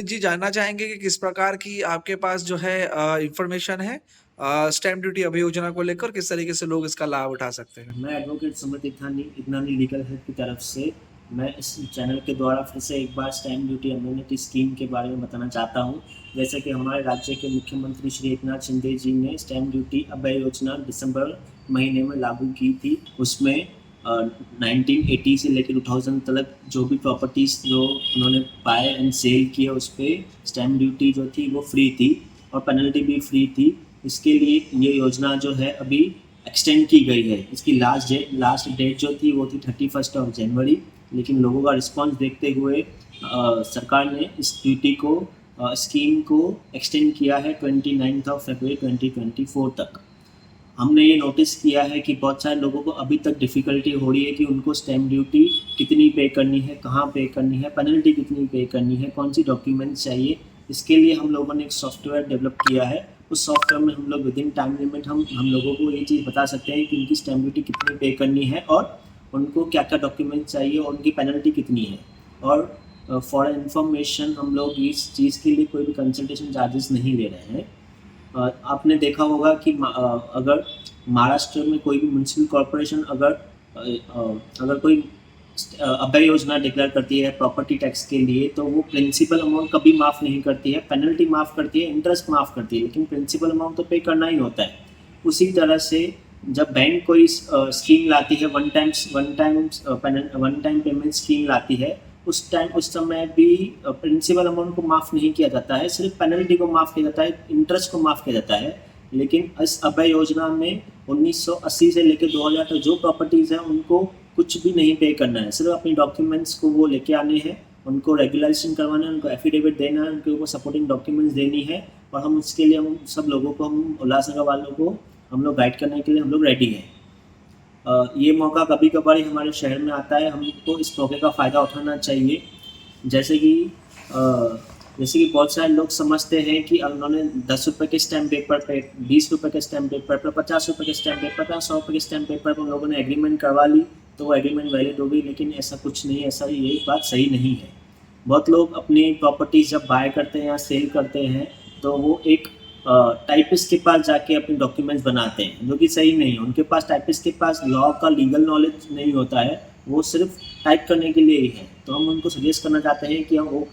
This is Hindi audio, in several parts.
जी जानना चाहेंगे कि किस प्रकार की आपके पास जो है इन्फॉर्मेशन है स्टैम्प ड्यूटी अभियोजना को लेकर किस तरीके से लोग इसका लाभ उठा सकते हैं? मैं एडवोकेट समृत इथनानी लीगल हेल्प की तरफ से मैं इस चैनल के द्वारा फिर से एक बार स्टैम्प ड्यूटी इम्यूनिटी स्कीम के बारे में बताना चाहता हूँ। जैसे कि हमारे राज्य के मुख्यमंत्री श्री एकनाथ शिंदे जी ने स्टैम्प ड्यूटी अभय योजना दिसंबर महीने में लागू की थी। उसमें 1980 से लेकर 2000 तक जो भी प्रॉपर्टीज़ जो उन्होंने बाय एंड सेल किए उस पर स्टैम्प ड्यूटी जो थी वो फ्री थी और पेनल्टी भी फ्री थी। इसके लिए ये योजना जो है अभी एक्सटेंड की गई है। इसकी लास्ट डेट जो थी वो थी 31 जनवरी, लेकिन लोगों का रिस्पांस देखते हुए सरकार ने इस ड्यूटी को स्कीम को एक्सटेंड किया है 29 फरवरी 2024 तक। हमने ये नोटिस किया है कि बहुत सारे लोगों को अभी तक डिफ़िकल्टी हो रही है कि उनको स्टैम्प ड्यूटी कितनी पे करनी है, कहाँ पे करनी है, पेनल्टी कितनी पे करनी है, कौन सी डॉक्यूमेंट्स चाहिए। इसके लिए हम लोगों ने एक सॉफ्टवेयर डेवलप किया है। उस सॉफ्टवेयर में हम लोग विद इन टाइम लिमिट हम लोगों को ये चीज़ बता सकते हैं कि उनकी स्टैम्प ड्यूटी कितनी पे करनी है और उनको क्या क्या डॉक्यूमेंट चाहिए और उनकी पेनल्टी कितनी है। और फॉर इन्फॉर्मेशन हम लोग इस चीज़ के लिए कोई भी कंसल्टेशन चार्जेस नहीं ले रहे हैं। आपने देखा होगा कि अगर महाराष्ट्र में कोई भी म्यूनसिपल कॉरपोरेशन अगर कोई अभय योजना डिक्लेयर करती है प्रॉपर्टी टैक्स के लिए, तो वो प्रिंसिपल अमाउंट कभी माफ़ नहीं करती है, पेनल्टी माफ़ करती है, इंटरेस्ट माफ़ करती है, लेकिन प्रिंसिपल अमाउंट तो पे करना ही होता है। उसी तरह से जब बैंक कोई स्कीम लाती है, वन टाइम पेमेंट स्कीम लाती है, उस समय भी प्रिंसिपल अमाउंट को माफ़ नहीं किया जाता है, सिर्फ पेनल्टी को माफ़ किया जाता है, इंटरेस्ट को माफ़ किया जाता है। लेकिन इस अभय योजना में 1980 से लेकर 2000 तक जो प्रॉपर्टीज़ हैं उनको कुछ भी नहीं पे करना है, सिर्फ अपनी डॉक्यूमेंट्स को वो लेके आने हैं, उनको रेगुलाइजेशन करवाना है, उनको एफिडेविट देना है, उनको सपोर्टिंग डॉक्यूमेंट्स देनी है। और हम उसके लिए हम सब लोगों को, हम उल्लासनगर वालों को हम लोग गाइड करने के लिए हम लोग रेडी हैं। ये मौका कभी कभार ही हमारे शहर में आता है, हमको इस मौके का फ़ायदा उठाना चाहिए। जैसे कि बहुत सारे लोग समझते हैं कि उन्होंने 10 रुपये के स्टैम्प पेपर पे, 20 रुपये के स्टैम्प पेपर पर, 50 रुपये के स्टैम्प पेपर पर, 100 रुपये के स्टैम्प पेपर पर उन लोगों ने एग्रीमेंट करवा ली तो वो एग्रीमेंट वैलिड हो गई, लेकिन ऐसा कुछ नहीं है, ऐसा ये बात सही नहीं है। बहुत लोग अपनी प्रॉपर्टीज जब बाय करते हैं या सेल करते हैं तो वो एक टाइपिस्ट के पास जाके अपने डॉक्यूमेंट्स बनाते हैं, जो कि सही नहीं है। उनके पास, टाइपिस्ट के पास लॉ का लीगल नॉलेज नहीं होता है, वो सिर्फ टाइप करने के लिए ही है। तो हम उनको सजेस्ट करना चाहते हैं कि हम वो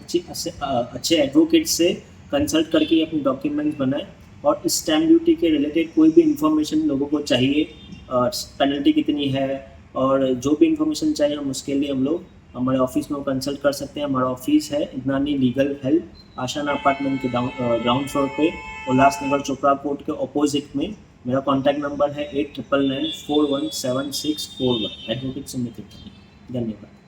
अच्छे एडवोकेट से कंसल्ट करके अपने डॉक्यूमेंट्स बनाएं। और इस स्टैम्प ड्यूटी के रिलेटेड कोई भी इंफॉर्मेशन लोगों को चाहिए, पेनल्टी कितनी है और जो भी इंफॉर्मेशन चाहिए, हम उसके लिए हम लोग हमारे ऑफिस में कंसल्ट कर सकते हैं। हमारा ऑफिस है इथनानी लीगल हेल्प, आशाना अपार्टमेंट के ग्राउंड फ्लोर पे, उल्लासनगर चोपड़ा कोर्ट के ऑपोजिट में। मेरा कॉन्टैक्ट नंबर है 8999417641। एडवोकेट सुमित इथनानी। धन्यवाद।